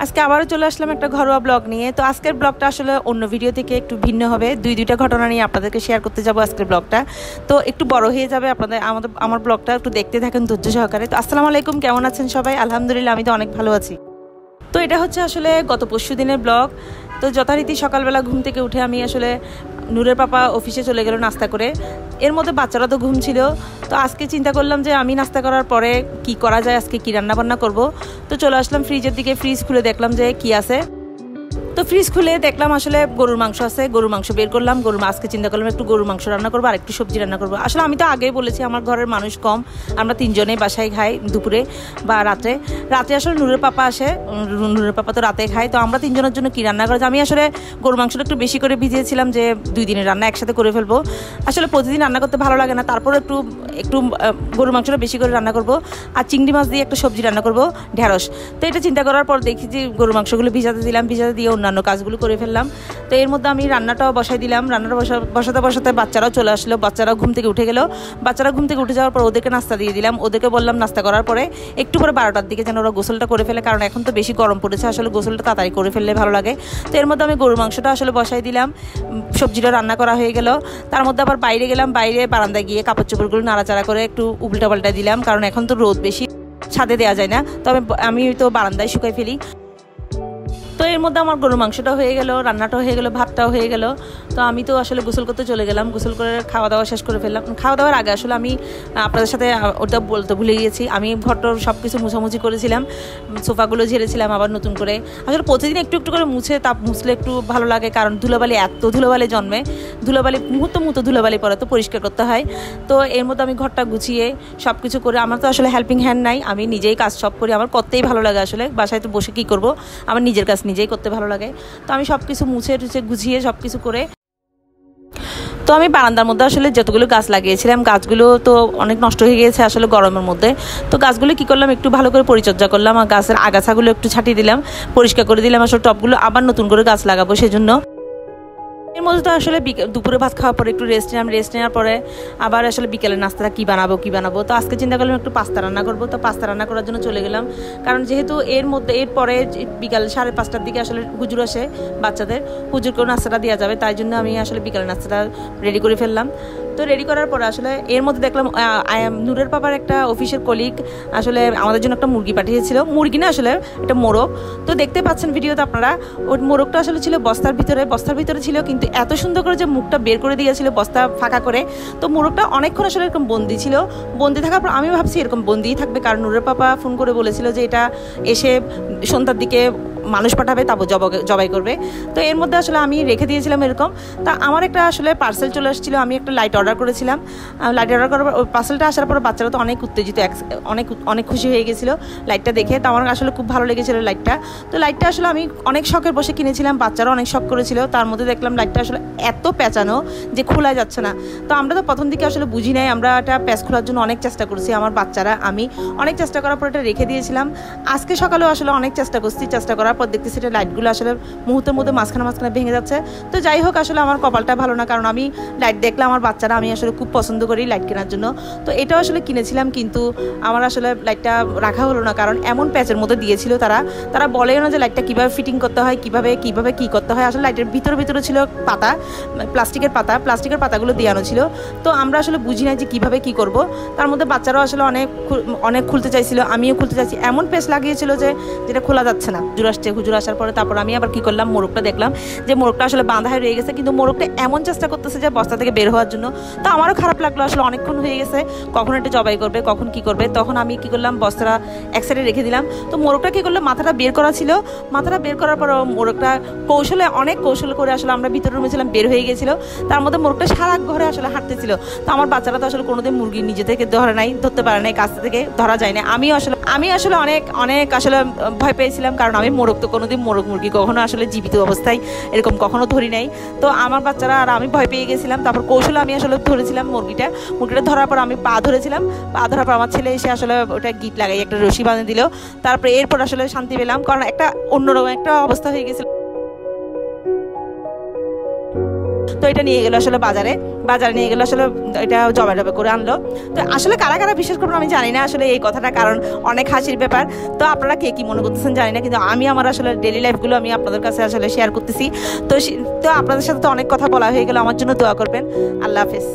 আজকে আবারও চলে আসলাম একটা ঘরোয়া ব্লগ নিয়ে। তো আজকের ব্লগটা আসলে অন্য ভিডিও থেকে একটু ভিন্ন হবে, দুইটা ঘটনা নিয়ে আপনাদেরকে শেয়ার করতে যাব আজকের ব্লগটা। তো একটু বড় হয়ে যাবে, আপনাদের আমার ব্লগটা একটু দেখতে থাকেন ধৈর্য সহকারে। তো আসসালামু আলাইকুম, কেমন আছেন সবাই? আলহামদুলিল্লাহ, আমি তো অনেক ভালো আছি। তো এটা হচ্ছে আসলে গত পরশু দিনের ব্লগ। তো যথারীতি সকালবেলা ঘুম থেকে উঠে আমি আসলে নূরের পাপা অফিসে চলে গেল নাস্তা করে। এর মধ্যে বাচ্চারা তো ঘুম ছিল। তো আজকে চিন্তা করলাম যে আমি নাস্তা করার পরে কি করা যায়, আজকে কি রান্নাবান্না করব। তো চলে আসলাম ফ্রিজের দিকে, ফ্রিজ খুলে দেখলাম যে কি আছে। তো ফ্রিজ খুলে দেখলাম আসলে গরুর মাংস আছে, গরুর মাংস বের করলাম। আজকে চিন্তা করলাম একটু গরুর মাংস রান্না করবো আর একটু সবজি রান্না করবো। আসলে আমি তো আগেই বলেছি আমার ঘরের মানুষ কম, আমরা তিনজনেই বাসায় খাই দুপুরে বা রাত্রে। আসলে নূরের পাপা আসে, নূরের পাপা তো রাতে খায়। তো আমরা তিনজনের জন্য কি রান্না করা যায়, আমি আসলে গরুর মাংসটা একটু বেশি করে ভিজিয়েছিলাম যে 2 দিনের রান্না একসাথে করে ফেলবো। আসলে প্রতিদিন রান্না করতে ভালো লাগে না, তারপরে একটু গরুর মাংসটা বেশি করে রান্না করবো। আর চিংড়ি মাছ দিয়ে একটা সবজি রান্না করবো, ঢেঁড়স। তো এটা চিন্তা করার পর দেখি যে গরুর মাংসগুলো ভিজাতে দিয়ে অন্যান্য কাজগুলো করে ফেললাম। তো এর মধ্যে আমি রান্নাটাও বসাই দিলাম। রান্নাটা বসাতে বাচ্চারাও চলে আসলো, বাচ্চারাও ঘুম থেকে উঠে গেল। বাচ্চারা ঘুম থেকে উঠে যাওয়ার পর ওদেরকে নাস্তা দিয়ে দিলাম। ওদেরকে বললাম নাস্তা করার পরে একটু পরে 12টার দিকে যেন ওরা গোসলটা করে ফেলে, কারণ এখন তো বেশি গরম পড়েছে, আসলে গোসলটা তাড়াতাড়ি করে ফেললে ভালো লাগে। তো এর মধ্যে আমি গরুর মাংসটা আসলে বসাই দিলাম, সবজিটা রান্না করা হয়ে গেল। তার মধ্যে আবার বাইরে গেলাম, বাইরে বারান্দায় গিয়ে কাপড় চোপড়গুলো নাড়াচাড়া করে একটু উল্টা পাল্টা দিলাম, কারণ এখন তো রোদ বেশি, ছাদে দেওয়া যায় না। তবে আমি তো বারান্দায় শুকাই ফেলি। তো এর মধ্যে আমার গরুর মাংসটাও হয়ে গেল, রান্নাটাও হয়ে গেল, ভাতটাও হয়ে গেল। তো আমি তো আসলে গোসল করতে চলে গেলাম, গোসল করে খাওয়া দাওয়া শেষ করে ফেললাম। খাওয়া দাওয়ার আগে আসলে আমি আপনাদের সাথে ওটা বলতে ভুলে গিয়েছি, আমি ঘরটার সব কিছু মুছামুছি করেছিলাম, সোফাগুলো ঝেড়েছিলাম আবার নতুন করে। আসলে প্রতিদিন একটু একটু করে মুছলে একটু ভালো লাগে, কারণ এত ধুলোবালি জন্মে, মুহূর্ত ধুলোবালি পরে তো পরিষ্কার করতে হয়। তো এর মধ্যে আমি ঘরটা গুছিয়ে সব কিছু করে, আমার তো আসলে হেল্পিং হ্যান্ড নাই, আমি নিজেই কাজ সব করি। আমার করতেই ভালো লাগে, আসলে বাসায় তো বসে কী করবো, আমার নিজের কাজ নিজেই করতে ভালো লাগে। তো আমি সব কিছু মুছে গুছিয়ে সব কিছু করে, তো আমি বারান্দার মধ্যে আসলে যতগুলো গাছ লাগিয়েছিলাম, গাছগুলো তো অনেক নষ্ট হয়ে গিয়েছে আসলে গরমের মধ্যে। তো গাছগুলো কি করলাম, একটু ভালো করে পরিচর্যা করলাম, আর গাছের আগাছাগুলো একটু ছাটিয়ে দিলাম, পরিষ্কার করে দিলাম। আসলে টবগুলো আবার নতুন করে গাছ লাগাবো সেজন্য। এর মধ্যে তো আসলে দুপুরে ভাত খাওয়ার পরে একটু রেস্ট নেওয়ার পরে আবার আসলে বিকেলের নাস্তাটা কী বানাবো। তো আজকে চিন্তা করলাম একটু পাস্তা রান্না করবো। তো পাস্তা রান্না করার জন্য চলে গেলাম, কারণ যেহেতু এরপরে বিকাল 5:30টার দিকে আসলে হুজুর আসে, বাচ্চাদের হুজুরকেও নাস্তাটা দেওয়া যাবে, তাই জন্য আমি আসলে বিকালের নাস্তাটা রেডি করে ফেললাম। তো রেডি করার পরে আসলে এর মধ্যে দেখলাম নূরের পাপার একটা অফিসের কলিগ আসলে আমাদের জন্য একটা মুরগি পাঠিয়েছিল, মুরগি না আসলে এটা মোরগ। তো দেখতে পাচ্ছেন ভিডিওতে আপনারা, ওই মোরগটা আসলে ছিল বস্তার ভিতরে ছিল, কিন্তু এত সুন্দর করে যে মুখটা বের করে দিয়েছিল বস্তা ফাঁকা করে। তো মোরগটা অনেকক্ষণ আসলে এরকম বন্দি থাকার পর আমি ভাবছি এরকম বন্দিই থাকবে, কারণ নূরের পাপা ফোন করে বলেছিল যে এটা এসে সন্ধ্যার দিকে মানুষ পাঠাবে, তারপর জবাই করবে। তো এর মধ্যে আসলে আমি রেখে দিয়েছিলাম এরকম। তা আমার একটা আসলে পার্সেল চলে আসছিলো, আমি একটা লাইট অর্ডার করেছিলাম। লাইট অর্ডার করার পর ওই পার্সেলটা আসার পর বাচ্চারা তো অনেক উত্তেজিত, অনেক খুশি হয়ে গেছিলো লাইটটা দেখে। তো আমার আসলে খুব ভালো লেগেছিলো লাইটটা। তো লাইটটা আসলে আমি অনেক শখের বসে কিনেছিলাম, বাচ্চারা অনেক শখ করেছিল। তার মধ্যে দেখলাম লাইটটা আসলে এত পেঁচানো যে খোলা যাচ্ছে না। তো আমরা তো প্রথম দিকে আসলে বুঝি নাই, আমরা এটা প্যাচ খোলার জন্য অনেক চেষ্টা করছি, আমার বাচ্চারা, আমি অনেক চেষ্টা করার পর এটা রেখে দিয়েছিলাম। আজকে সকালেও আসলে অনেক চেষ্টা করার পর দেখতেছি এটা লাইটগুলো আসলে মুহূর্তের মধ্যে মাঝখানে ভেঙে যাচ্ছে। তো যাই হোক, আসলে আমার কপালটা ভালো না, কারণ আমি লাইট দেখলাম, আমার বাচ্চারা, আমি আসলে খুব পছন্দ করি লাইট কেনার জন্য। তো এটাও আসলে কিনেছিলাম, কিন্তু আমার আসলে লাইটটা রাখা হলো না, কারণ এমন প্যাচের মধ্যে দিয়েছিল তারা বলেও না যে লাইটটা কীভাবে ফিটিং করতে হয়, কিভাবে কী করতে হয়। আসলে লাইটের ভিতরে ছিল পাতা, প্লাস্টিকের পাতাগুলো দেওয়ানো ছিল। তো আমরা আসলে বুঝি না যে কীভাবে কী করব। তার মধ্যে বাচ্চারাও আসলে অনেক খুলতে চাইছিল, আমিও খুলতে চাইছি, এমন প্যাচ লাগিয়েছিল যেটা খোলা যাচ্ছে না। হুজুর আসার পরে তারপর আমি আবার কি করলাম, মোরগটা দেখলাম যে মোরগটা আসলে বাঁধা হয়ে রয়ে গেছে, কিন্তু মোরগটা এমন চেষ্টা করতেছে যে বস্তা থেকে বের হওয়ার জন্য। তো আমারও খারাপ লাগলো, আসলে অনেকক্ষণ হয়ে গেছে, কখন এটা জবাই করবে, কখন কি করবে। তখন আমি কি করলাম, বস্তাটা এক সাইডে রেখে দিলাম। তো মোরগটা কি করলাম, মাথাটা বের করা ছিল, মাথাটা বের করার পর মোরগটা অনেক কৌশল করে আসলে আমরা ভিতরে রুমে ছিলাম, বের হয়ে গেছিল। তার মধ্যে মোরগটা সারা ঘরে আসলে হাঁটতেছিল। তো আমার বাচ্চারা তো আসলে কোনোদিন মুরগি নিজে থেকে ধরতে পারে নাই, কাছ থেকে ধরা যায় না। আমি আসলে অনেক আসলে ভয় পেয়েছিলাম, কারণ আমি মোরগ তো কোনোদিন মুরগি কখনো আসলে জীবিত অবস্থায় এরকম কখনো ধরি নাই। তো আমার বাচ্চারা আর আমি ভয় পেয়ে গেছিলাম। তারপর কৌশলে আমি আসলে ধরেছিলাম মুরগিটা ধরার পর আমি পা ধরেছিলাম, ধরার পর আমার ছেলে এসে আসলে ওটা গিট লাগাই একটা রশি বাঁধে দিল। তারপরে এরপর আসলে শান্তি পেলাম, কারণ একটা অন্যরকম একটা অবস্থা হয়ে গেছিল। তো এটা নিয়ে গেলো আসলে বাজারে নিয়ে গেলো, আসলে এটা জবাই করে আনলো। তো আসলে কারা কারা বিশ্বাস করবেন আমি জানি না আসলে এই কথাটা, কারণ অনেক হাসির ব্যাপার। তো আপনারা কে কি মনে করতেছেন জানি না, কিন্তু আমি আমার আসলে ডেইলি লাইফগুলো আমি আপনাদের কাছে আসলে শেয়ার করতেছি। তো আপনাদের সাথে তো অনেক কথা বলা হয়ে গেল, আমার জন্য দোয়া করবেন। আল্লাহ হাফেজ।